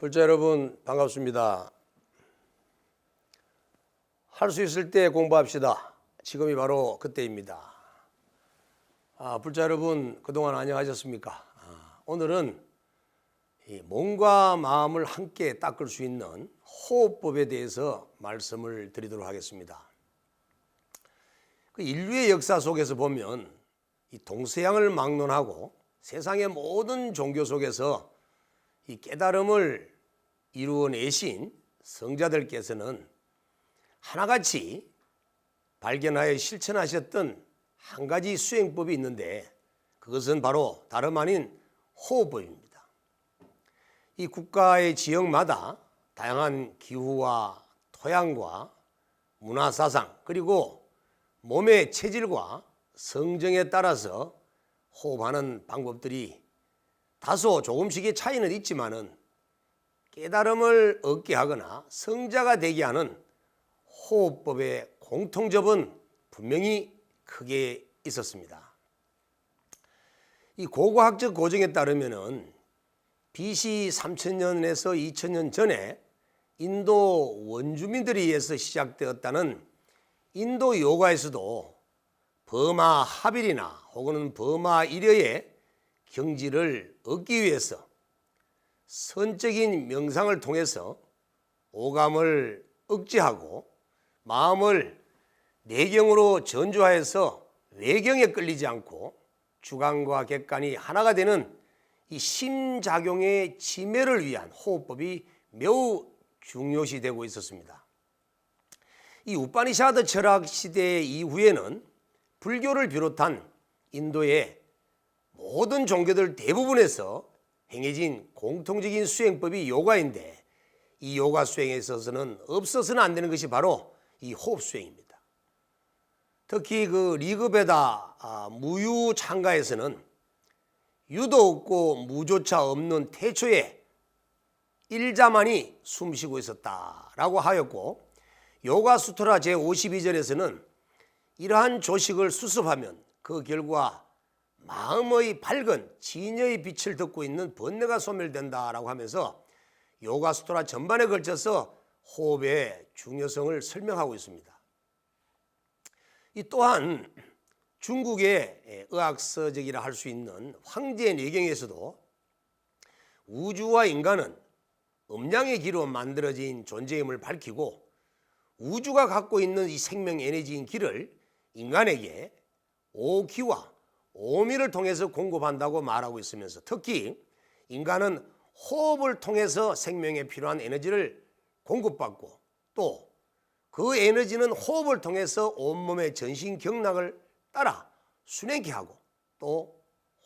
불자 여러분 반갑습니다. 할 수 있을 때 공부합시다. 지금이 바로 그때입니다. 불자 여러분 그동안 안녕하셨습니까? 오늘은 이 몸과 마음을 함께 닦을 수 있는 호흡법에 대해서 말씀을 드리도록 하겠습니다. 그 인류의 역사 속에서 보면 이 동서양을 막론하고 세상의 모든 종교 속에서 이 깨달음을 이루어내신 성자들께서는 하나같이 발견하여 실천하셨던 한 가지 수행법이 있는데 그것은 바로 다름 아닌 호흡법입니다. 이 국가의 지역마다 다양한 기후와 토양과 문화 사상 그리고 몸의 체질과 성정에 따라서 호흡하는 방법들이 다소 조금씩의 차이는 있지만은 깨달음을 얻게 하거나 성자가 되게 하는 호흡법의 공통점은 분명히 크게 있었습니다. 이 고고학적 고증에 따르면은 BC 3000년에서 2000년 전에 인도 원주민들에 의해서 시작되었다는 인도 요가에서도 버마 하빌이나 혹은 버마 일여의 경지를 얻기 위해서 선적인 명상을 통해서 오감을 억제하고 마음을 내경으로 전주하여서 외경에 끌리지 않고 주관과 객관이 하나가 되는 이 심작용의 지매를 위한 호흡법이 매우 중요시 되고 있었습니다. 이 우파니샤드 철학 시대 이후에는 불교를 비롯한 인도의 모든 종교들 대부분에서 행해진 공통적인 수행법이 요가인데 이 요가 수행에 있어서는 없어서는 안 되는 것이 바로 이 호흡 수행입니다. 특히 그 리그베다 무유 창가에서는 유도 없고 무조차 없는 태초에 일자만이 숨쉬고 있었다라고 하였고 요가 수트라 제52절에서는 이러한 조식을 수습하면 그 결과 마음의 밝은 진여의 빛을 덮고 있는 번뇌가 소멸된다라고 하면서 요가 수트라 전반에 걸쳐서 호흡의 중요성을 설명하고 있습니다. 이 또한 중국의 의학서적이라 할 수 있는 황제 내경에서도 우주와 인간은 음양의 기로 만들어진 존재임을 밝히고 우주가 갖고 있는 이 생명 에너지인 기를 인간에게 오기와 오미를 통해서 공급한다고 말하고 있으면서 특히 인간은 호흡을 통해서 생명에 필요한 에너지를 공급받고 또 그 에너지는 호흡을 통해서 온몸의 전신 경락을 따라 순행케 하고 또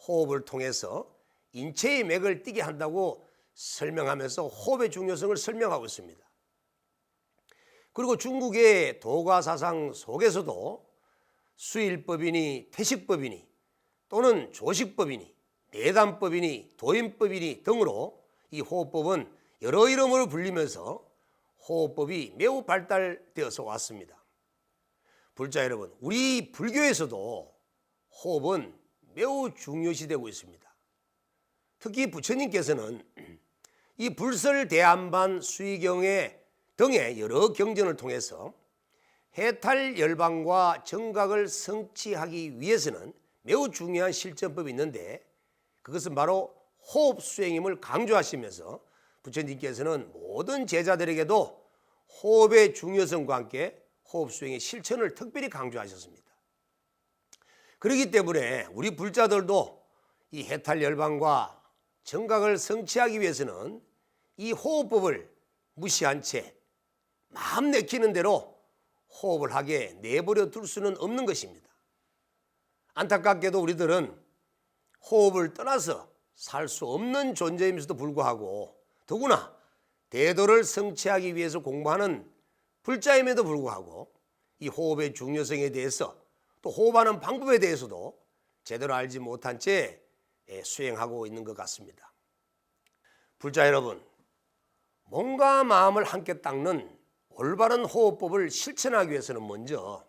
호흡을 통해서 인체의 맥을 뛰게 한다고 설명하면서 호흡의 중요성을 설명하고 있습니다. 그리고 중국의 도가 사상 속에서도 수일법이니 태식법이니 또는 조식법이니 내담법이니 도인법이니 등으로 이 호흡법은 여러 이름으로 불리면서 호흡법이 매우 발달되어서 왔습니다. 불자 여러분, 우리 불교에서도 호흡은 매우 중요시되고 있습니다. 특히 부처님께서는 이 불설대안반 수의경의 등의 여러 경전을 통해서 해탈 열방과 정각을 성취하기 위해서는 매우 중요한 실전법이 있는데 그것은 바로 호흡 수행임을 강조하시면서 부처님께서는 모든 제자들에게도 호흡의 중요성과 함께 호흡 수행의 실천을 특별히 강조하셨습니다. 그렇기 때문에 우리 불자들도 이 해탈 열방과 정각을 성취하기 위해서는 이 호흡법을 무시한 채 마음 내키는 대로 호흡을 하게 내버려 둘 수는 없는 것입니다. 안타깝게도 우리들은 호흡을 떠나서 살 수 없는 존재임에도 불구하고 더구나 대도를 성취하기 위해서 공부하는 불자임에도 불구하고 이 호흡의 중요성에 대해서 또 호흡하는 방법에 대해서도 제대로 알지 못한 채 수행하고 있는 것 같습니다. 불자 여러분, 몸과 마음을 함께 닦는 올바른 호흡법을 실천하기 위해서는 먼저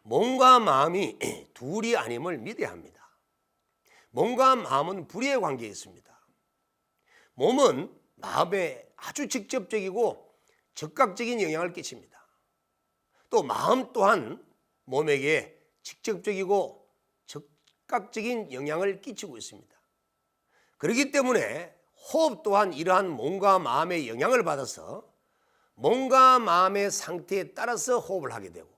몸과 마음이 둘이 아님을 믿어야 합니다. 몸과 마음은 불의의 관계에 있습니다. 몸은 마음에 아주 직접적이고 즉각적인 영향을 끼칩니다. 또 마음 또한 몸에게 직접적이고 즉각적인 영향을 끼치고 있습니다. 그렇기 때문에 호흡 또한 이러한 몸과 마음의 영향을 받아서 몸과 마음의 상태에 따라서 호흡을 하게 되고,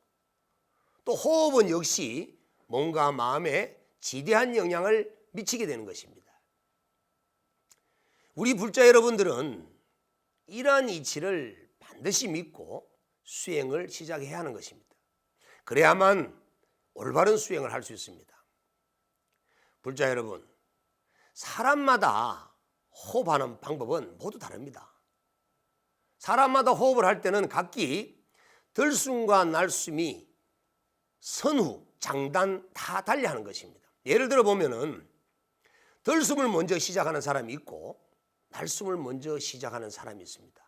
또 호흡은 역시 몸과 마음에 지대한 영향을 미치게 되는 것입니다. 우리 불자 여러분들은 이러한 이치를 반드시 믿고 수행을 시작해야 하는 것입니다. 그래야만 올바른 수행을 할 수 있습니다. 불자 여러분, 사람마다 호흡하는 방법은 모두 다릅니다. 사람마다 호흡을 할 때는 각기 들숨과 날숨이 선후, 장단 다 달리하는 것입니다. 예를 들어 보면은 들숨을 먼저 시작하는 사람이 있고 날숨을 먼저 시작하는 사람이 있습니다.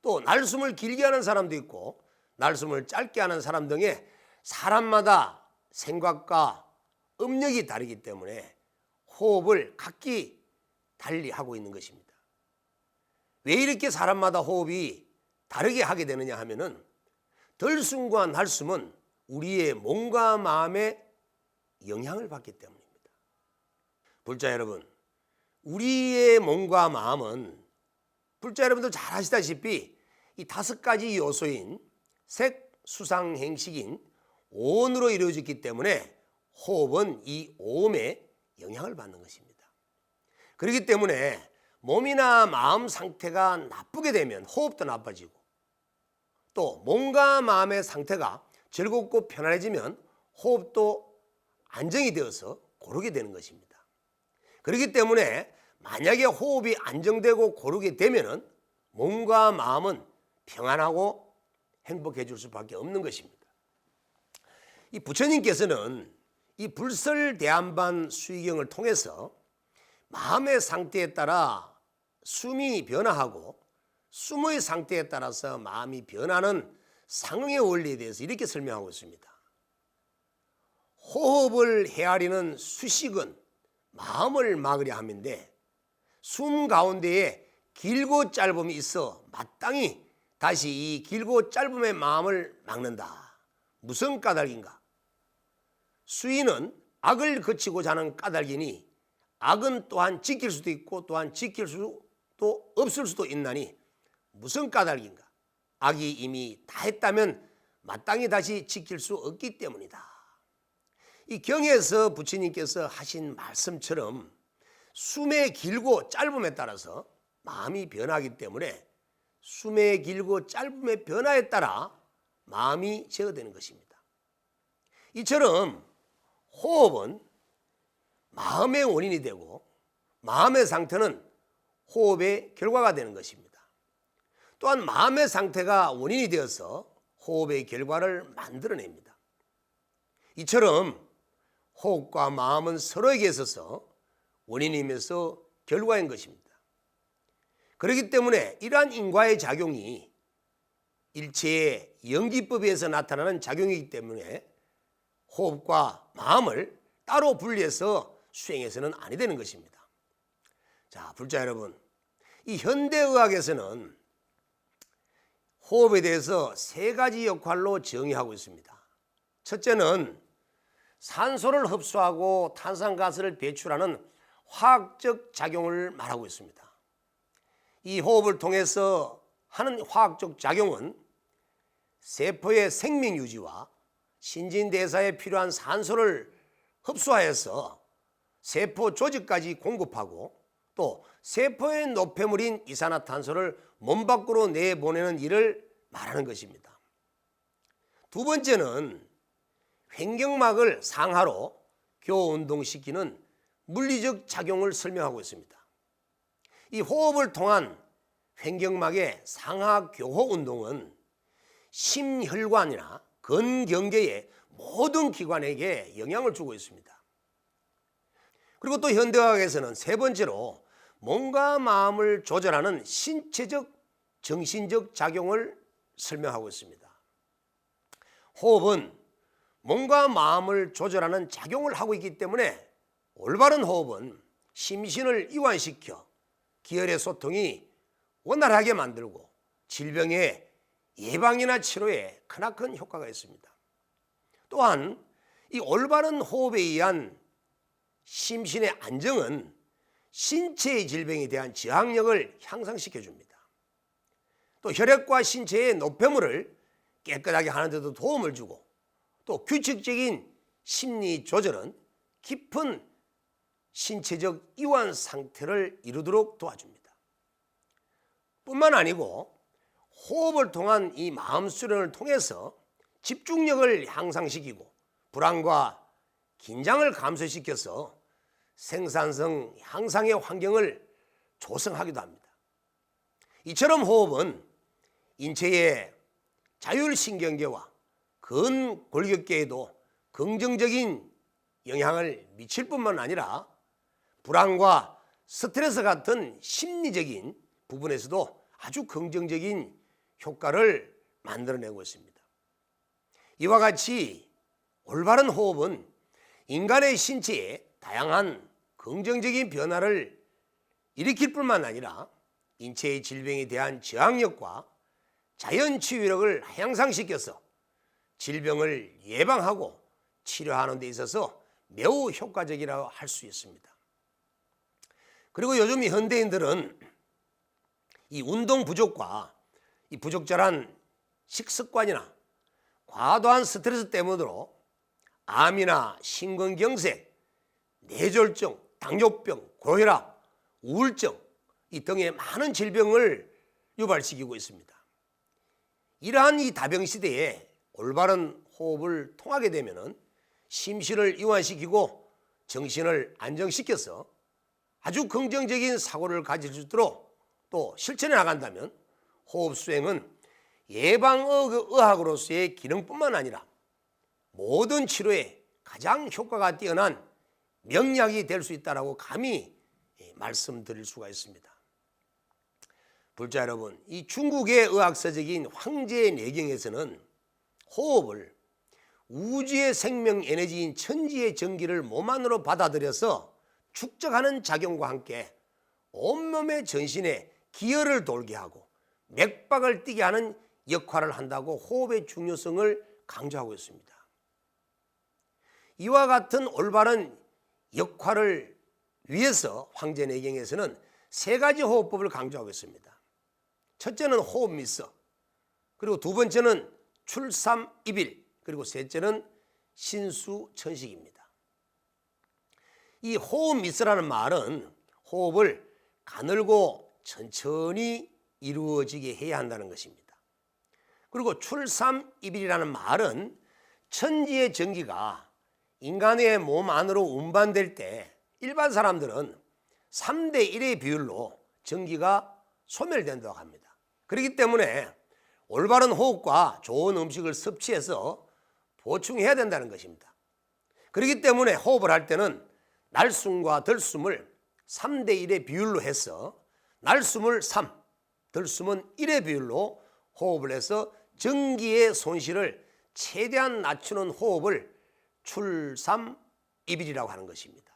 또 날숨을 길게 하는 사람도 있고 날숨을 짧게 하는 사람 등의 사람마다 생각과 음력이 다르기 때문에 호흡을 각기 달리 하고 있는 것입니다. 왜 이렇게 사람마다 호흡이 다르게 하게 되느냐 하면은 들숨과 날숨은 우리의 몸과 마음에 영향을 받기 때문입니다. 불자 여러분, 우리의 몸과 마음은 불자 여러분들 잘 아시다시피 이 5가지 요소인 색, 수상, 행식인 오온으로 이루어졌기 때문에 호흡은 이 오음에 영향을 받는 것입니다. 그렇기 때문에 몸이나 마음 상태가 나쁘게 되면 호흡도 나빠지고, 또 몸과 마음의 상태가 즐겁고 편안해지면 호흡도 안정이 되어서 고르게 되는 것입니다. 그렇기 때문에 만약에 호흡이 안정되고 고르게 되면은 몸과 마음은 평안하고 행복해질 수밖에 없는 것입니다. 이 부처님께서는 이 불설대안반 수의경을 통해서 마음의 상태에 따라 숨이 변화하고 숨의 상태에 따라서 마음이 변하는 상응의 원리에 대해서 이렇게 설명하고 있습니다. 호흡을 헤아리는 수식은 마음을 막으려 함인데 숨 가운데에 길고 짧음이 있어 마땅히 다시 이 길고 짧음의 마음을 막는다. 무슨 까닭인가? 수의는 악을 거치고자 하는 까닭이니 악은 또한 지킬 수도 있고 또한 지킬 수도 없을 수도 있나니 무슨 까닭인가? 악이 이미 다 했다면 마땅히 다시 지킬 수 없기 때문이다. 이 경에서 부처님께서 하신 말씀처럼 숨의 길고 짧음에 따라서 마음이 변하기 때문에 숨의 길고 짧음의 변화에 따라 마음이 제어되는 것입니다. 이처럼 호흡은 마음의 원인이 되고 마음의 상태는 호흡의 결과가 되는 것입니다. 또한 마음의 상태가 원인이 되어서 호흡의 결과를 만들어냅니다. 이처럼 호흡과 마음은 서로에게 있어서 원인이면서 결과인 것입니다. 그렇기 때문에 이러한 인과의 작용이 일체의 연기법에서 나타나는 작용이기 때문에 호흡과 마음을 따로 분리해서 수행해서는 아니 되는 것입니다. 자, 불자 여러분, 이 현대의학에서는 호흡에 대해서 3가지 역할로 정의하고 있습니다. 첫째는 산소를 흡수하고 탄산가스를 배출하는 화학적 작용을 말하고 있습니다. 이 호흡을 통해서 하는 화학적 작용은 세포의 생명 유지와 신진대사에 필요한 산소를 흡수하여서 세포 조직까지 공급하고 또 세포의 노폐물인 이산화탄소를 몸 밖으로 내보내는 일을 말하는 것입니다. 두 번째는 횡격막을 상하로 교운동시키는 물리적 작용을 설명하고 있습니다. 이 호흡을 통한 횡격막의 상하 교호 운동은 심혈관이나 근경계의 모든 기관에게 영향을 주고 있습니다. 그리고 또 현대의학에서는 3번째로 몸과 마음을 조절하는 신체적, 정신적 작용을 설명하고 있습니다. 호흡은 몸과 마음을 조절하는 작용을 하고 있기 때문에 올바른 호흡은 심신을 이완시켜 기혈의 소통이 원활하게 만들고 질병의 예방이나 치료에 크나큰 효과가 있습니다. 또한 이 올바른 호흡에 의한 심신의 안정은 신체의 질병에 대한 저항력을 향상시켜 줍니다. 또 혈액과 신체의 노폐물을 깨끗하게 하는 데도 도움을 주고, 또 규칙적인 심리 조절은 깊은 신체적 이완 상태를 이루도록 도와줍니다. 뿐만 아니고 호흡을 통한 이 마음 수련을 통해서 집중력을 향상시키고 불안과 긴장을 감소시켜서 생산성 향상의 환경을 조성하기도 합니다. 이처럼 호흡은 인체의 자율신경계와 근골격계에도 긍정적인 영향을 미칠 뿐만 아니라 불안과 스트레스 같은 심리적인 부분에서도 아주 긍정적인 효과를 만들어내고 있습니다. 이와 같이 올바른 호흡은 인간의 신체에 다양한 긍정적인 변화를 일으킬 뿐만 아니라 인체의 질병에 대한 저항력과 자연 치유력을 향상시켜서 질병을 예방하고 치료하는 데 있어서 매우 효과적이라고 할 수 있습니다. 그리고 요즘 현대인들은 이 운동 부족과 이 부적절한 식습관이나 과도한 스트레스 때문으로 암이나 심근경색, 뇌졸중, 당뇨병, 고혈압, 우울증 이 등의 많은 질병을 유발시키고 있습니다. 이러한 이 다병 시대에 올바른 호흡을 통하게 되면 심신을 이완시키고 정신을 안정시켜서 아주 긍정적인 사고를 가질 수 있도록 또 실천해 나간다면 호흡 수행은 예방의학으로서의 기능뿐만 아니라 모든 치료에 가장 효과가 뛰어난 명약이 될 수 있다고 감히 말씀드릴 수가 있습니다. 불자 여러분, 이 중국의 의학서적인 황제의 내경에서는 호흡을 우주의 생명 에너지인 천지의 전기를 몸 안으로 받아들여서 축적하는 작용과 함께 온몸의 전신에 기혈을 돌게 하고 맥박을 뛰게 하는 역할을 한다고 호흡의 중요성을 강조하고 있습니다. 이와 같은 올바른 역할을 위해서 황제내경에서는 세 가지 호흡법을 강조하고 있습니다. 첫째는 호흡 미서, 그리고 두 번째는 출삼입일, 그리고 셋째는 신수천식입니다. 이 호흡 미서라는 말은 호흡을 가늘고 천천히 이루어지게 해야 한다는 것입니다. 그리고 출삼입일이라는 말은 천지의 전기가 인간의 몸 안으로 운반될 때 일반 사람들은 3대1의 비율로 전기가 소멸된다고 합니다. 그렇기 때문에 올바른 호흡과 좋은 음식을 섭취해서 보충해야 된다는 것입니다. 그렇기 때문에 호흡을 할 때는 날숨과 들숨을 3대1의 비율로 해서 날숨을 3, 들숨은 1의 비율로 호흡을 해서 전기의 손실을 최대한 낮추는 호흡을 출삼입일이라고 하는 것입니다.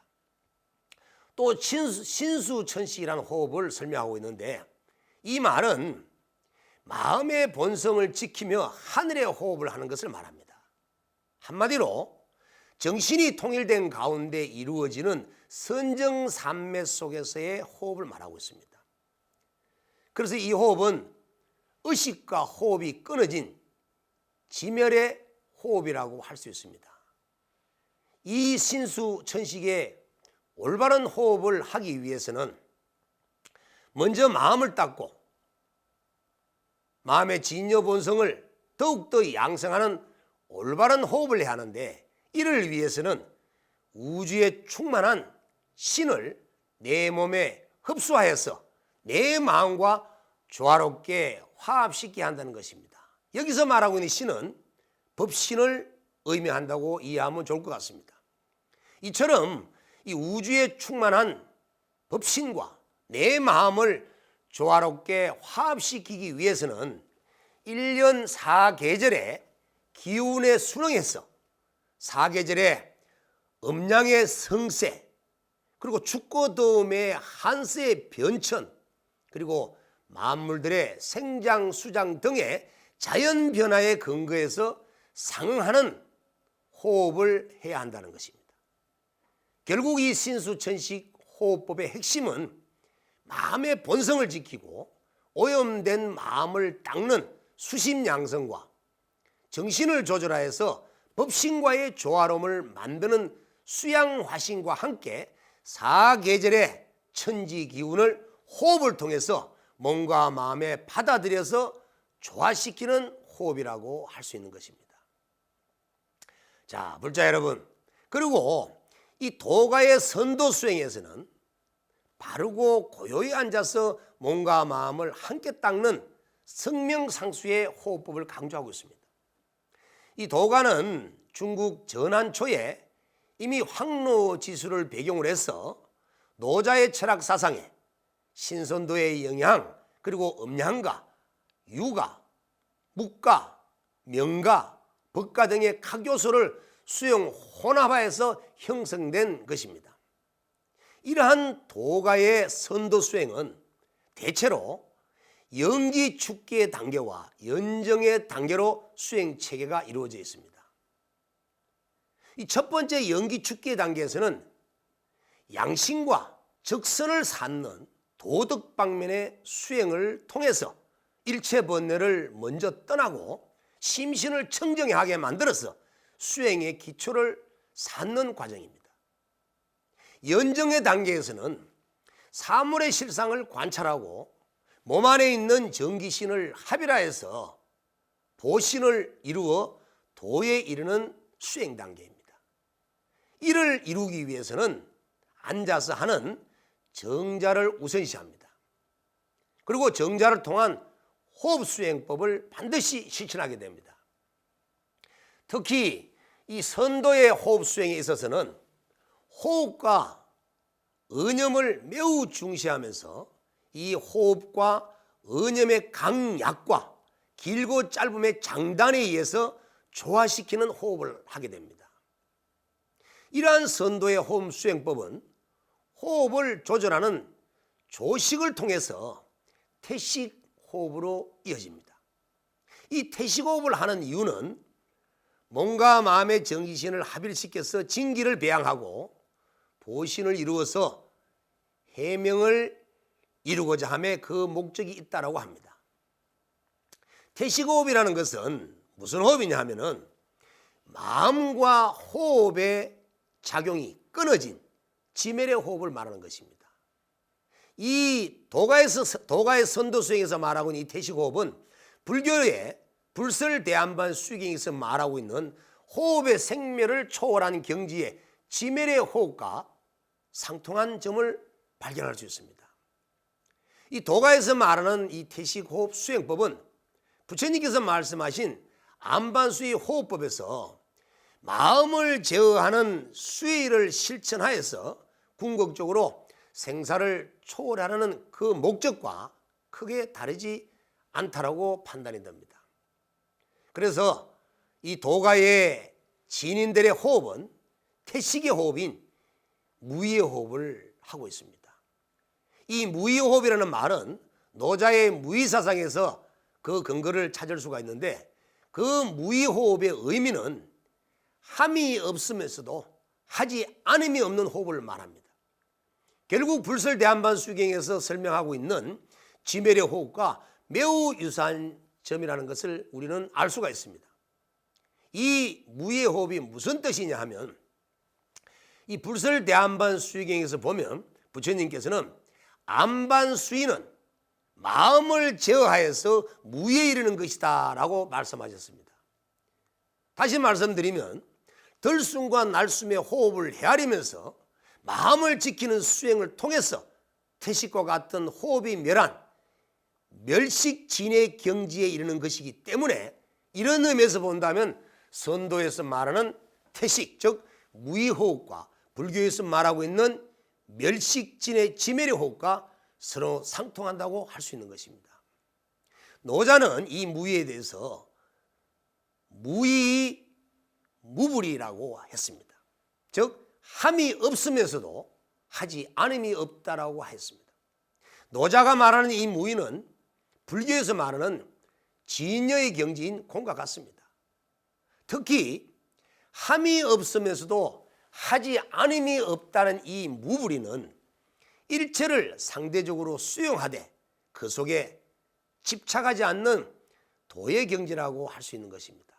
또 신수천식이라는 호흡을 설명하고 있는데, 이 말은 마음의 본성을 지키며 하늘의 호흡을 하는 것을 말합니다. 한마디로 정신이 통일된 가운데 이루어지는 선정산매 속에서의 호흡을 말하고 있습니다. 그래서 이 호흡은 의식과 호흡이 끊어진 지멸의 호흡이라고 할 수 있습니다. 이 신수천식의 올바른 호흡을 하기 위해서는 먼저 마음을 닦고 마음의 진여 본성을 더욱더 양성하는 올바른 호흡을 해야 하는데, 이를 위해서는 우주에 충만한 신을 내 몸에 흡수하여서 내 마음과 조화롭게 화합시키게 한다는 것입니다. 여기서 말하고 있는 신은 법신을 의미한다고 이해하면 좋을 것 같습니다. 이처럼 이 우주에 충만한 법신과 내 마음을 조화롭게 화합시키기 위해서는 1년 4계절의 기운에 순응해서 4계절의 음양의 성세, 그리고 춥고 더움의 한세의 변천, 그리고 만물들의 생장, 수장 등의 자연 변화에 근거해서 상응하는 호흡을 해야 한다는 것입니다. 결국 이 신수천식 호흡법의 핵심은 마음의 본성을 지키고 오염된 마음을 닦는 수심양성과 정신을 조절하여서 법신과의 조화로움을 만드는 수양화신과 함께 사계절의 천지기운을 호흡을 통해서 몸과 마음에 받아들여서 조화시키는 호흡이라고 할 수 있는 것입니다. 자, 불자 여러분, 그리고 이 도가의 선도 수행에서는 바르고 고요히 앉아서 몸과 마음을 함께 닦는 성명상수의 호흡법을 강조하고 있습니다. 이 도가는 중국 전한 초에 이미 황로지수를 배경으로 해서 노자의 철학 사상에 신선도의 영향, 그리고 음양가, 유가, 묵가, 명가, 법가 등의 각 요소를 수용 혼합하여서 형성된 것입니다. 이러한 도가의 선도 수행은 대체로 연기 축기의 단계와 연정의 단계로 수행 체계가 이루어져 있습니다. 이 첫 번째 연기 축기의 단계에서는 양심과 적선을 쌓는 도덕 방면의 수행을 통해서 일체 번뇌를 먼저 떠나고 심신을 청정하게 만들어서 수행의 기초를 쌓는 과정입니다. 연정의 단계에서는 사물의 실상을 관찰하고 몸 안에 있는 정기신을 합일하여서 보신을 이루어 도에 이르는 수행 단계입니다. 이를 이루기 위해서는 앉아서 하는 정자를 우선시합니다. 그리고 정자를 통한 호흡수행법을 반드시 실천하게 됩니다. 특히 이 선도의 호흡수행에 있어서는 호흡과 언염을 매우 중시하면서 이 호흡과 언염의 강약과 길고 짧음의 장단에 의해서 조화시키는 호흡을 하게 됩니다. 이러한 선도의 호흡 수행법은 호흡을 조절하는 조식을 통해서 태식 호흡으로 이어집니다. 이 태식 호흡을 하는 이유는 몸과 마음의 정기신을 합일시켜서 진기를 배양하고 보신을 이루어서 해명을 이루고자 함에 그 목적이 있다고 합니다. 태식호흡이라는 것은 무슨 호흡이냐 하면은 마음과 호흡의 작용이 끊어진 지멸의 호흡을 말하는 것입니다. 이 도가의 선도 수행에서 말하고 있는 이 태식호흡은 불교의 불설대안반 수경에서 말하고 있는 호흡의 생멸을 초월한 경지의 지멸의 호흡과 상통한 점을 발견할 수 있습니다. 이 도가에서 말하는 이 태식호흡 수행법은 부처님께서 말씀하신 안반수의 호흡법에서 마음을 제어하는 수의를 실천하여서 궁극적으로 생사를 초월하는 그 목적과 크게 다르지 않다라고 판단이 됩니다. 그래서 이 도가의 진인들의 호흡은 태식의 호흡인 무의의 호흡을 하고 있습니다. 이 무의 호흡이라는 말은 노자의 무의사상에서 그 근거를 찾을 수가 있는데, 그 무의 호흡의 의미는 함이 없으면서도 하지 않음이 없는 호흡을 말합니다. 결국 불설대안반수경에서 설명하고 있는 지멸의 호흡과 매우 유사한 점이라는 것을 우리는 알 수가 있습니다. 이 무의 호흡이 무슨 뜻이냐 하면, 이 불설대안반수경에서 보면 부처님께서는 안반수의는 마음을 제어하여서 무에 이르는 것이다 라고 말씀하셨습니다. 다시 말씀드리면 들숨과 날숨의 호흡을 헤아리면서 마음을 지키는 수행을 통해서 태식과 같은 호흡이 멸한 멸식진의 경지에 이르는 것이기 때문에, 이런 의미에서 본다면 선도에서 말하는 태식, 즉 무의호흡과 불교에서 말하고 있는 멸식진의 지멸의 호흡과 서로 상통한다고 할 수 있는 것입니다. 노자는 이 무의에 대해서 무의 무불이라고 했습니다. 즉 함이 없으면서도 하지 않음이 없다라고 했습니다. 노자가 말하는 이 무의는 불교에서 말하는 진여의 경지인 공과 같습니다. 특히 함이 없으면서도 하지 않음이 없다는 이 무불이는 일체를 상대적으로 수용하되 그 속에 집착하지 않는 도의 경지라고 할 수 있는 것입니다.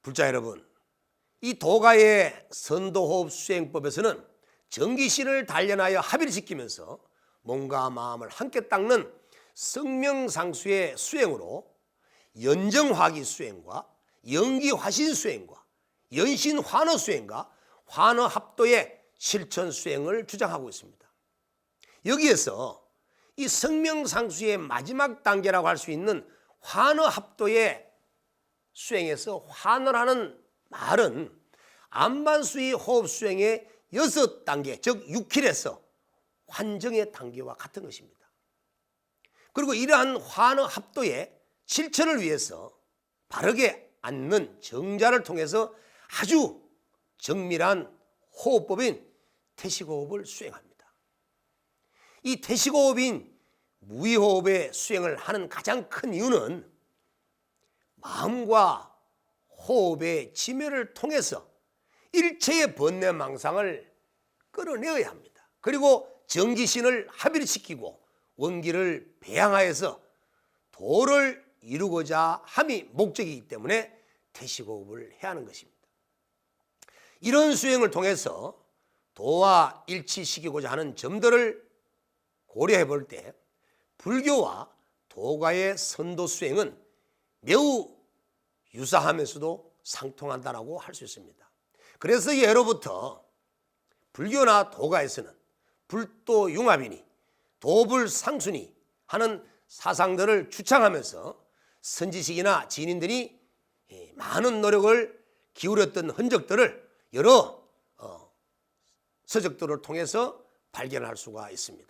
불자 여러분, 이 도가의 선도호흡 수행법에서는 정기신을 단련하여 합의를 지키면서 몸과 마음을 함께 닦는 성명상수의 수행으로 연정화기 수행과 연기화신 수행과 연신환어 수행과 환어합도의 실천 수행을 주장하고 있습니다. 여기에서 이 성명상수의 마지막 단계라고 할 수 있는 환어합도의 수행에서 환어라는 말은 안반수의 호흡 수행의 6단계, 즉 6킬에서 환정의 단계와 같은 것입니다. 그리고 이러한 환어합도의 실천을 위해서 바르게 앉는 정자를 통해서 아주 정밀한 호흡법인 태식호흡을 수행합니다. 이 태식호흡인 무의호흡의 수행을 하는 가장 큰 이유는 마음과 호흡의 지멸을 통해서 일체의 번뇌망상을 끌어내어야 합니다. 그리고 정기신을 합일시키고 원기를 배양하여서 도를 이루고자 함이 목적이기 때문에 태식호흡을 해야 하는 것입니다. 이런 수행을 통해서 도와 일치시키고자 하는 점들을 고려해 볼 때 불교와 도가의 선도 수행은 매우 유사하면서도 상통한다라고 할 수 있습니다. 그래서 예로부터 불교나 도가에서는 불도융합이니 도불상순이 하는 사상들을 주창하면서 선지식이나 진인들이 많은 노력을 기울였던 흔적들을 여러 서적들을 통해서 발견할 수가 있습니다.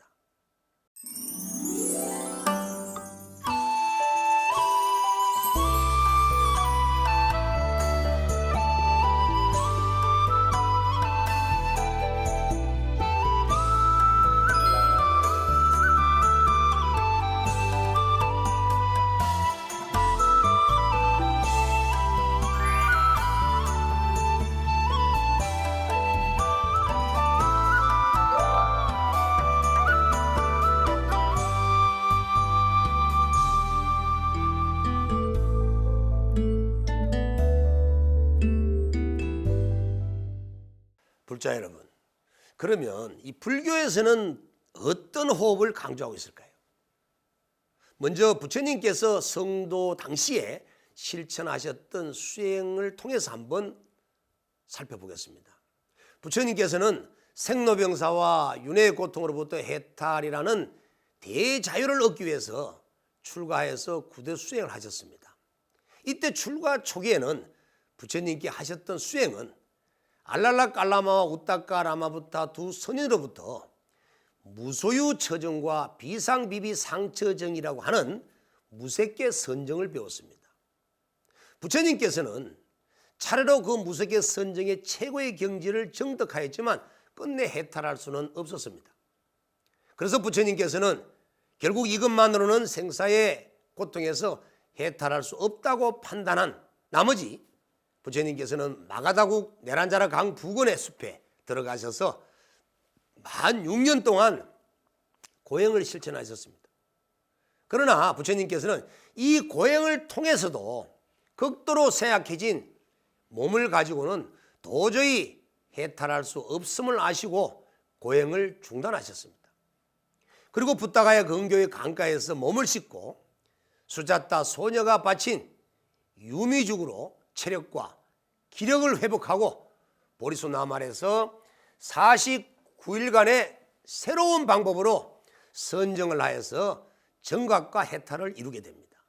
불자 여러분, 그러면 이 불교에서는 어떤 호흡을 강조하고 있을까요? 먼저 부처님께서 성도 당시에 실천하셨던 수행을 통해서 한번 살펴보겠습니다. 부처님께서는 생로병사와 윤회의 고통으로부터 해탈이라는 대자유를 얻기 위해서 출가해서 구대 수행을 하셨습니다. 이때 출가 초기에는 부처님께 하셨던 수행은 알랄라 깔라마와 우따까 라마부타 두 선인으로부터 무소유 처정과 비상비비 상처정이라고 하는 무색계 선정을 배웠습니다. 부처님께서는 차례로 그 무색계 선정의 최고의 경지를 정득하였지만 끝내 해탈할 수는 없었습니다. 그래서 부처님께서는 결국 이것만으로는 생사의 고통에서 해탈할 수 없다고 판단한 나머지 부처님께서는 마가다국 네란자라 강 부근의 숲에 들어가셔서 만 6년 동안 고행을 실천하셨습니다. 그러나 부처님께서는 이 고행을 통해서도 극도로 쇠약해진 몸을 가지고는 도저히 해탈할 수 없음을 아시고 고행을 중단하셨습니다. 그리고 붓다가야 근교의 강가에서 몸을 씻고 수자타 소녀가 바친 유미죽으로 체력과 기력을 회복하고 보리수 나말에서 49일간의 새로운 방법으로 선정을 하여서 정각과 해탈을 이루게 됩니다.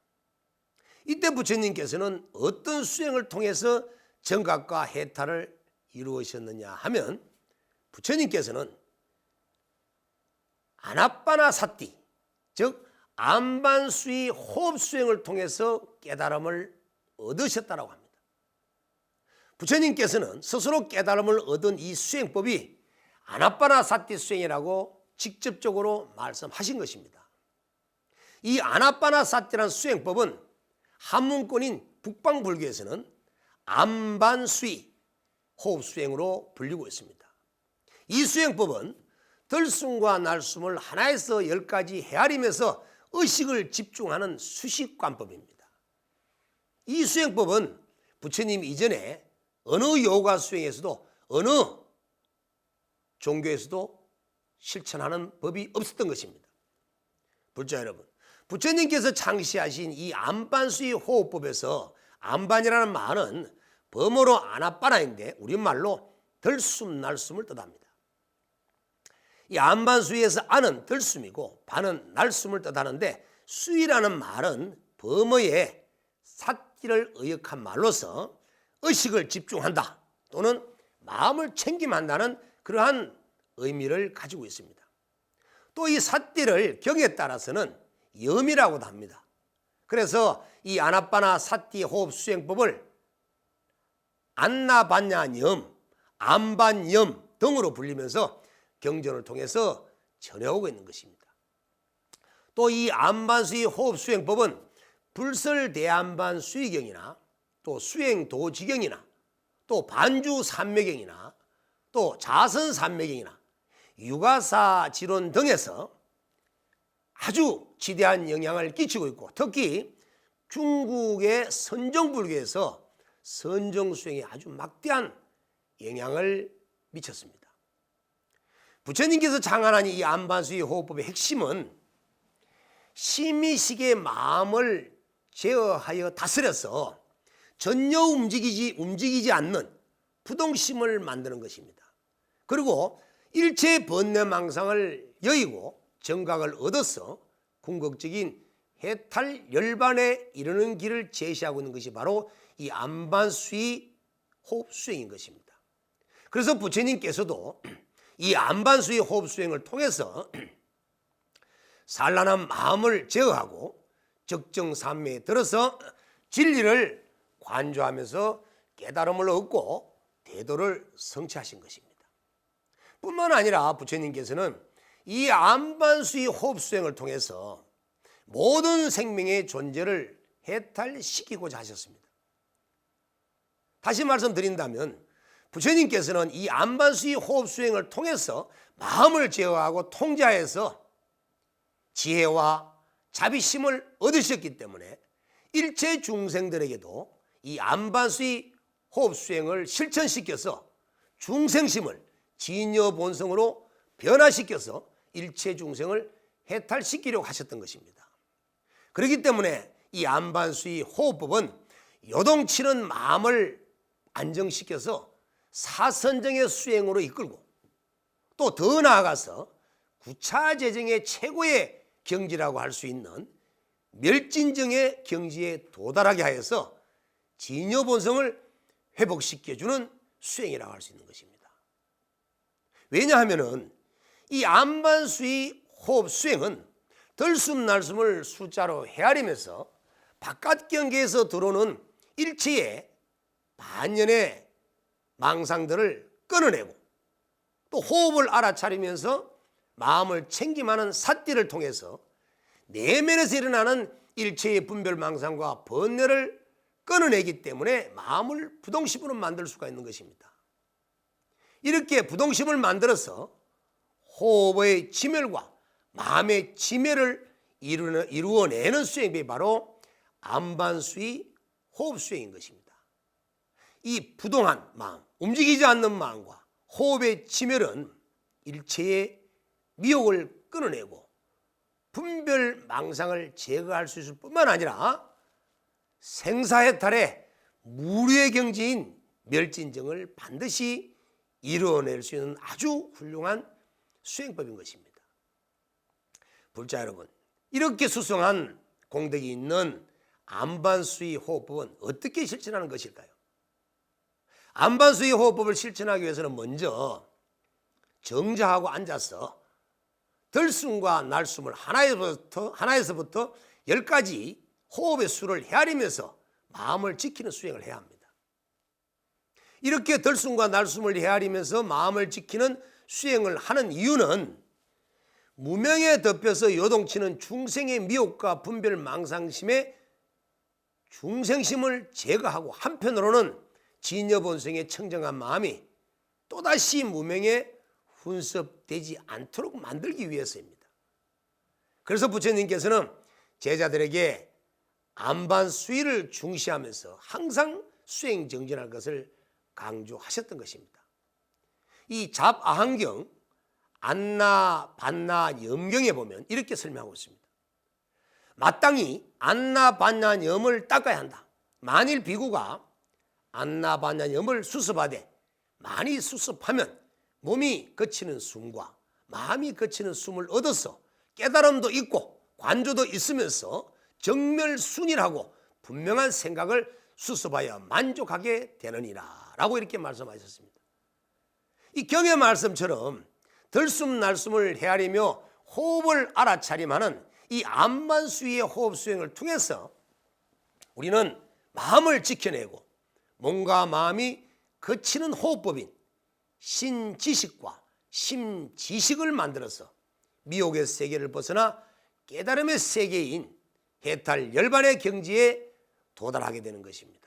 이때 부처님께서는 어떤 수행을 통해서 정각과 해탈을 이루셨느냐 하면 부처님께서는 아나빠나사티, 즉 안반수의 호흡 수행을 통해서 깨달음을 얻으셨다고 합니다. 부처님께서는 스스로 깨달음을 얻은 이 수행법이 아나빠나사티 수행이라고 직접적으로 말씀하신 것입니다. 이 아나빠나사티라는 수행법은 한문권인 북방불교에서는 안반수의 호흡수행으로 불리고 있습니다. 이 수행법은 들숨과 날숨을 하나에서 10가지 헤아리면서 의식을 집중하는 수식관법입니다. 이 수행법은 부처님 이전에 어느 요가 수행에서도 어느 종교에서도 실천하는 법이 없었던 것입니다. 불자 여러분, 부처님께서 창시하신 이 안반수의 호흡법에서 안반이라는 말은 범어로 아나빠나인데 우리말로 들숨 날숨을 뜻합니다. 이 안반수위에서 안은 들숨이고 반은 날숨을 뜻하는데 수위라는 말은 범어의 삿기를 의역한 말로서 의식을 집중한다 또는 마음을 챙김한다는 그러한 의미를 가지고 있습니다. 또 이 삿띠를 경에 따라서는 염이라고도 합니다. 그래서 이 아나빠나 삿띠 호흡 수행법을 안나반야염, 안반염 등으로 불리면서 경전을 통해서 전해오고 있는 것입니다. 또 이 안반수의 호흡 수행법은 불설대안반 수의경이나 또 수행도지경이나 또 반주산매경이나 또 자선산매경이나 유가사지론 등에서 아주 지대한 영향을 끼치고 있고 특히 중국의 선정불교에서 선정수행에 아주 막대한 영향을 미쳤습니다. 부처님께서 장안한 이 안반수의 호흡법의 핵심은 심의식의 마음을 제어하여 다스려서 전혀 움직이지 않는 부동심을 만드는 것입니다. 그리고 일체의 번뇌망상을 여의고 정각을 얻어서 궁극적인 해탈 열반에 이르는 길을 제시하고 있는 것이 바로 이 안반수의 호흡 수행인 것입니다. 그래서 부처님께서도 이 안반수의 호흡 수행을 통해서 산란한 마음을 제어하고 적정산매에 들어서 진리를 관조하면서 깨달음을 얻고 대도를 성취하신 것입니다. 뿐만 아니라 부처님께서는 이 안반수의 호흡 수행을 통해서 모든 생명의 존재를 해탈시키고자 하셨습니다. 다시 말씀드린다면 부처님께서는 이 안반수의 호흡 수행을 통해서 마음을 제어하고 통제해서 지혜와 자비심을 얻으셨기 때문에 일체 중생들에게도 이 안반수의 호흡 수행을 실천시켜서 중생심을 진여 본성으로 변화시켜서 일체 중생을 해탈시키려고 하셨던 것입니다. 그렇기 때문에 이 안반수의 호흡법은 요동치는 마음을 안정시켜서 사선정의 수행으로 이끌고 또 더 나아가서 구차재정의 최고의 경지라고 할 수 있는 멸진정의 경지에 도달하게 하여서 진여본성을 회복시켜주는 수행이라고 할 수 있는 것입니다. 왜냐하면 이 안반수의 호흡 수행은 들숨 날숨을 숫자로 헤아리면서 바깥 경계에서 들어오는 일체의 반연의 망상들을 끊어내고 또 호흡을 알아차리면서 마음을 챙김하는 삿띠를 통해서 내면에서 일어나는 일체의 분별망상과 번뇌를 끊어내기 때문에 마음을 부동심으로 만들 수가 있는 것입니다. 이렇게 부동심을 만들어서 호흡의 지멸과 마음의 지멸을 이루어내는 수행이 바로 안반수의 호흡 수행인 것입니다. 이 부동한 마음, 움직이지 않는 마음과 호흡의 지멸은 일체의 미혹을 끊어내고 분별 망상을 제거할 수 있을 뿐만 아니라 생사해탈의 무료의 경지인 멸진정을 반드시 이루어낼 수 있는 아주 훌륭한 수행법인 것입니다. 불자 여러분, 이렇게 수성한 공덕이 있는 안반수의 호흡법은 어떻게 실천하는 것일까요? 안반수의 호흡법을 실천하기 위해서는 먼저 정자하고 앉아서 들숨과 날숨을 하나에서부터 10가지 호흡의 수를 헤아리면서 마음을 지키는 수행을 해야 합니다. 이렇게 들숨과 날숨을 헤아리면서 마음을 지키는 수행을 하는 이유는 무명에 덮여서 요동치는 중생의 미혹과 분별 망상심에 중생심을 제거하고 한편으로는 진여본성의 청정한 마음이 또다시 무명에 훈습되지 않도록 만들기 위해서입니다. 그래서 부처님께서는 제자들에게 안반수의를 중시하면서 항상 수행정진할 것을 강조하셨던 것입니다. 이 잡아한경 안나 반나 염경에 보면 이렇게 설명하고 있습니다. 마땅히 안나 반나 염을 닦아야 한다. 만일 비구가 안나 반나 염을 수습하되 많이 수습하면 몸이 거치는 숨과 마음이 거치는 숨을 얻어서 깨달음도 있고 관조도 있으면서 정멸순이라고 분명한 생각을 수습하여 만족하게 되느니라 라고 이렇게 말씀하셨습니다. 이 경의 말씀처럼 들숨 날숨을 헤아리며 호흡을 알아차림하는 이 안반수의 호흡 수행을 통해서 우리는 마음을 지켜내고 몸과 마음이 거치는 호흡법인 신지식과 심지식을 만들어서 미혹의 세계를 벗어나 깨달음의 세계인 해탈 열반의 경지에 도달하게 되는 것입니다.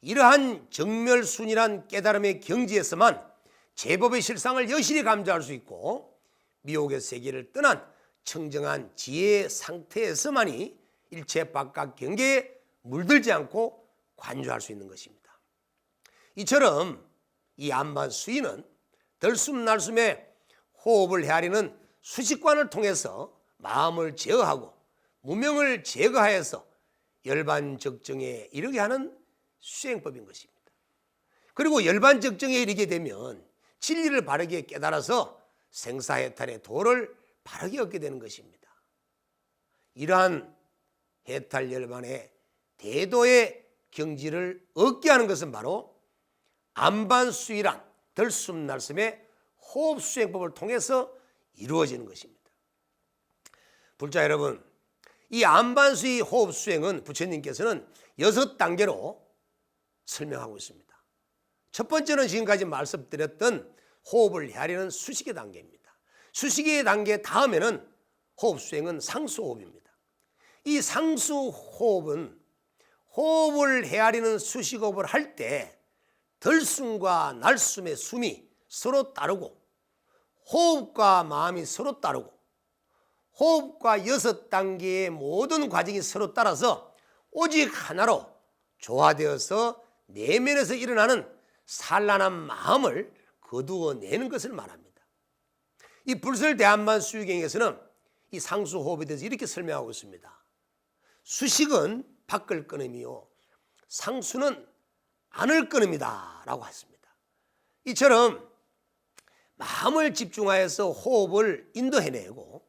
이러한 정멸순이란 깨달음의 경지에서만 제법의 실상을 여실히 감지할 수 있고 미혹의 세계를 떠난 청정한 지혜의 상태에서만이 일체 바깥 경계에 물들지 않고 관조할 수 있는 것입니다. 이처럼 이 안반수의는 들숨 날숨에 호흡을 헤아리는 수식관을 통해서 마음을 제어하고 무명을 제거하여서 열반적정에 이르게 하는 수행법인 것입니다. 그리고 열반적정에 이르게 되면 진리를 바르게 깨달아서 생사해탈의 도를 바르게 얻게 되는 것입니다. 이러한 해탈 열반의 대도의 경지를 얻게 하는 것은 바로 안반수의란 들숨 날숨의 호흡 수행법을 통해서 이루어지는 것입니다. 불자 여러분, 이 안반수의 호흡 수행은 부처님께서는 6단계로 설명하고 있습니다. 첫 번째는 지금까지 말씀드렸던 호흡을 헤아리는 수식의 단계입니다. 수식의 단계 다음에는 호흡 수행은 상수호흡입니다. 이 상수호흡은 호흡을 헤아리는 수식호흡을 할 때 들숨과 날숨의 숨이 서로 따르고 호흡과 마음이 서로 따르고 호흡과 6단계의 모든 과정이 서로 따라서 오직 하나로 조화되어서 내면에서 일어나는 산란한 마음을 거두어내는 것을 말합니다. 이 불설대한반수유경에서는 이 상수호흡에 대해서 이렇게 설명하고 있습니다. 수식은 밖을 끊음이요 상수는 안을 끊음이다 라고 했습니다. 이처럼 마음을 집중하여서 호흡을 인도해내고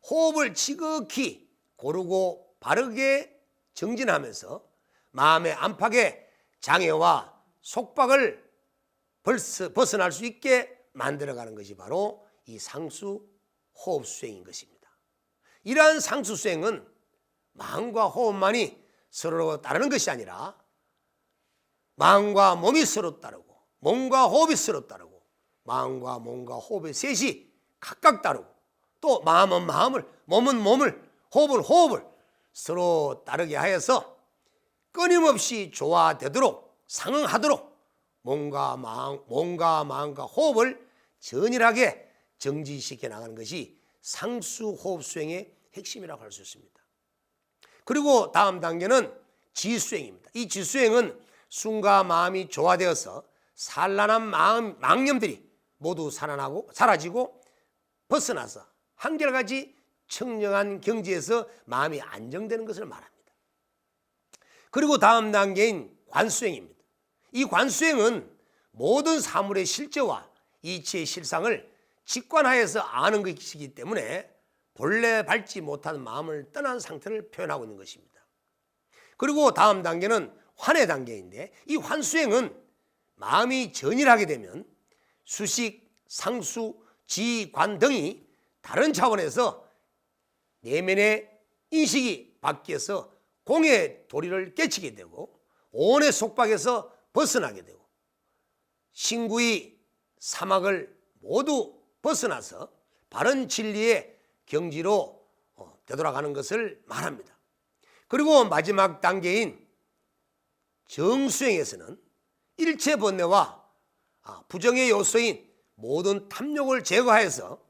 호흡을 지극히 고르고 바르게 정진하면서 마음의 안팎의 장애와 속박을 벗어날 수 있게 만들어가는 것이 바로 이 상수 호흡 수행인 것입니다. 이러한 상수 수행은 마음과 호흡만이 서로 따르는 것이 아니라 마음과 몸이 서로 따르고 몸과 호흡이 서로 따르고 마음과 몸과 호흡의 셋이 각각 따르고 또 마음은 마음을 몸은 몸을 호흡은 호흡을 서로 따르게 하여서 끊임없이 조화되도록 상응하도록 몸과 마음과 호흡을 전일하게 정지시켜 나가는 것이 상수호흡 수행의 핵심이라고 할 수 있습니다. 그리고 다음 단계는 지수행입니다. 이 지수행은 숨과 마음이 조화되어서 산란한 망념들이 모두 살아나고 사라지고 벗어나서 한결같이 청정한 경지에서 마음이 안정되는 것을 말합니다. 그리고 다음 단계인 관수행입니다. 이 관수행은 모든 사물의 실제와 이치의 실상을 직관하여서 아는 것이기 때문에 본래 밟지 못한 마음을 떠난 상태를 표현하고 있는 것입니다. 그리고 다음 단계는 환의 단계인데 이 환수행은 마음이 전일하게 되면 수식, 상수, 지, 관 등이 다른 차원에서 내면의 인식이 바뀌어서 공의 도리를 깨치게 되고 오온의 속박에서 벗어나게 되고 신구의 사막을 모두 벗어나서 바른 진리의 경지로 되돌아가는 것을 말합니다. 그리고 마지막 단계인 정수행에서는 일체 번뇌와 부정의 요소인 모든 탐욕을 제거하여서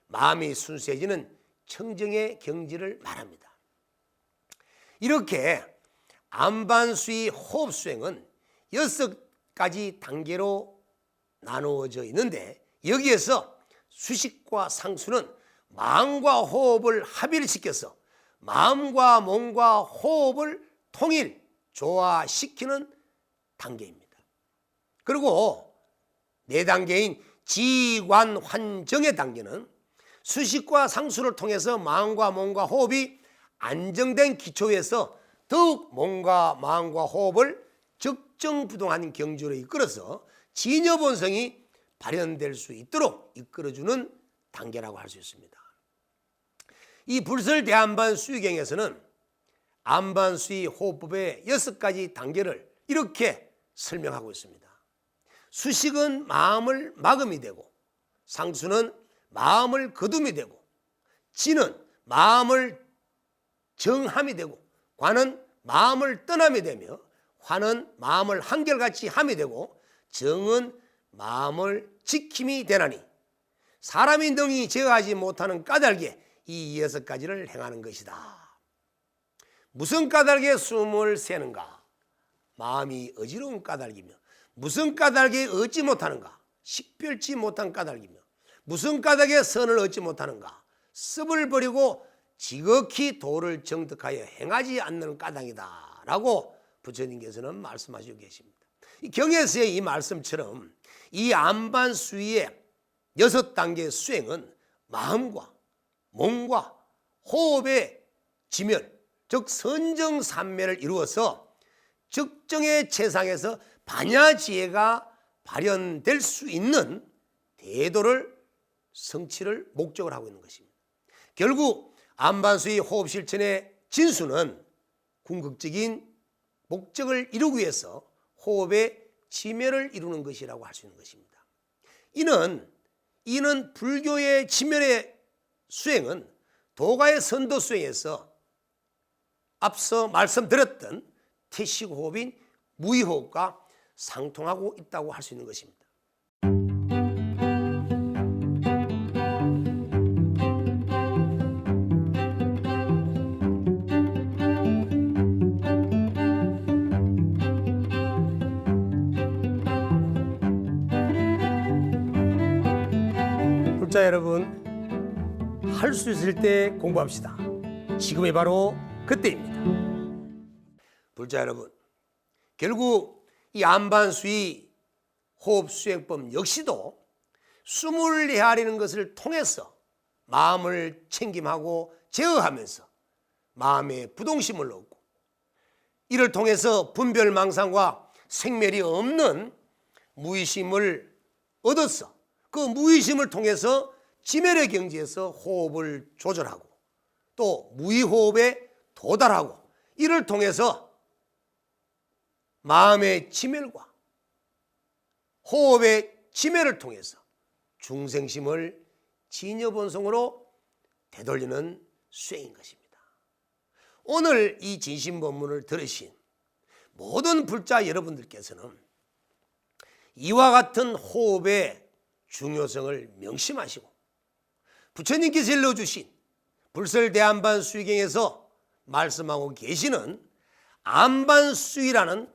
마음이 순수해지는 청정의 경지를 말합니다. 이렇게 안반수의 호흡수행은 6가지 단계로 나누어져 있는데, 여기에서 수식과 상수는 마음과 호흡을 합일시켜서 마음과 몸과 호흡을 통일, 조화시키는 단계입니다. 그리고 4단계인 지관환정의 단계는 수식과 상수를 통해서 마음과 몸과 호흡이 안정된 기초에서 더욱 몸과 마음과 호흡을 적정부동한 경지로 이끌어서 진여본성이 발현될 수 있도록 이끌어주는 단계라고 할 수 있습니다. 이 불설대안반수의경에서는 안반수의 호흡법의 6가지 단계를 이렇게 설명하고 있습니다. 수식은 마음을 막음이 되고, 상수는 마음을 거둠이 되고, 지는 마음을 정함이 되고, 관은 마음을 떠남이 되며, 화는 마음을 한결같이 함이 되고, 정은 마음을 지킴이 되나니 사람이 능히 제어하지 못하는 까닭에 이 6가지를 행하는 것이다. 무슨 까닭에 숨을 새는가? 마음이 어지러운 까닭이며, 무슨 까닭에 얻지 못하는가? 식별치 못한 까닭이며, 무슨 까닭에 선을 얻지 못하는가? 습을 버리고 지극히 도를 정득하여 행하지 않는 까닭이다 라고 부처님께서는 말씀하시고 계십니다. 이 경에서의 이 말씀처럼 이 안반수의 6단계 수행은 마음과 몸과 호흡의 지멸, 즉 선정산매를 이루어서 적정의 최상에서 반야지혜가 발현될 수 있는 대도를 성취를 목적을 하고 있는 것입니다. 결국 안반수의 호흡 실천의 진수는 궁극적인 목적을 이루기 위해서 호흡의 지멸을 이루는 것이라고 할 수 있는 것입니다. 이는 불교의 지멸의 수행은 도가의 선도 수행에서 앞서 말씀드렸던 태식호흡인 무의호흡과 상통하고 있다고 할 수 있는 것입니다. 불자 여러분, 할 수 있을 때 공부합시다. 지금이 바로 그때입니다. 불자 여러분, 결국 이 안반수의 호흡수행법 역시도 숨을 헤아리는 것을 통해서 마음을 챙김하고 제어하면서 마음의 부동심을 얻고, 이를 통해서 분별망상과 생멸이 없는 무의심을 얻어서 그 무의심을 통해서 지멸의 경지에서 호흡을 조절하고 또 무의호흡에 도달하고, 이를 통해서 마음의 지멸과 호흡의 지멸을 통해서 중생심을 진여본성으로 되돌리는 수행인 것입니다. 오늘 이 진심법문을 들으신 모든 불자 여러분들께서는 이와 같은 호흡의 중요성을 명심하시고 부처님께서 일러주신 불설대안반수의경에서 말씀하고 계시는 안반수의라는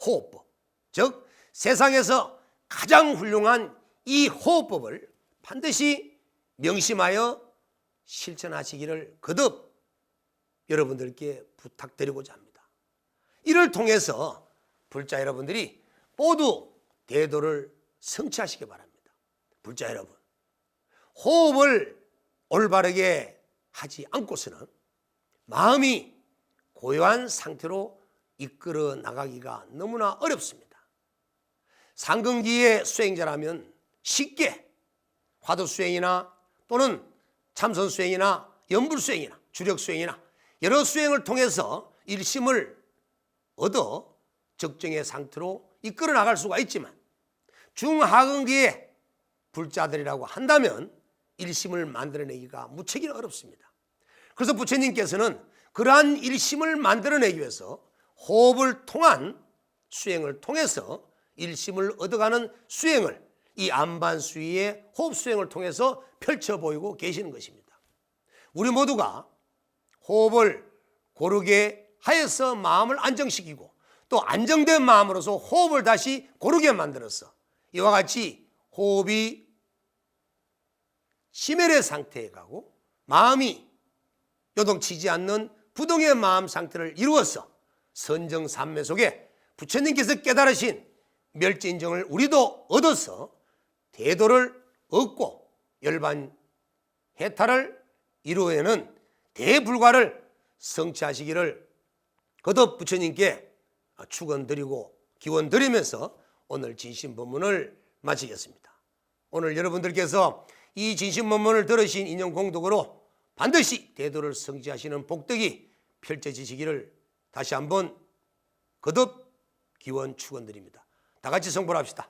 호흡법, 즉 세상에서 가장 훌륭한 이 호흡법을 반드시 명심하여 실천하시기를 거듭 여러분들께 부탁드리고자 합니다. 이를 통해서 불자 여러분들이 모두 대도를 성취하시기 바랍니다. 불자 여러분, 호흡을 올바르게 하지 않고서는 마음이 고요한 상태로 이끌어 나가기가 너무나 어렵습니다. 상근기의 수행자라면 쉽게 화두수행이나 또는 참선수행이나 연불수행이나 주력수행이나 여러 수행을 통해서 일심을 얻어 적정의 상태로 이끌어 나갈 수가 있지만, 중하근기의 불자들이라고 한다면 일심을 만들어내기가 무척이나 어렵습니다. 그래서 부처님께서는 그러한 일심을 만들어내기 위해서 호흡을 통한 수행을 통해서 일심을 얻어가는 수행을 이 안반수위의 호흡 수행을 통해서 펼쳐 보이고 계시는 것입니다. 우리 모두가 호흡을 고르게 하여서 마음을 안정시키고 또 안정된 마음으로서 호흡을 다시 고르게 만들어서 이와 같이 호흡이 심혈의 상태에 가고 마음이 요동치지 않는 부동의 마음 상태를 이루어서 선정삼매 속에 부처님께서 깨달으신 멸진정을 우리도 얻어서 대도를 얻고 열반 해탈을 이루어내는 대불가를 성취하시기를 거듭 부처님께 축원드리고 기원드리면서 오늘 진심법문을 마치겠습니다. 오늘 여러분들께서 이 진심법문을 들으신 인연공덕으로 반드시 대도를 성취하시는 복덕이 펼쳐지시기를 다시 한번 거듭 기원 축원드립니다. 다 같이 성불합시다.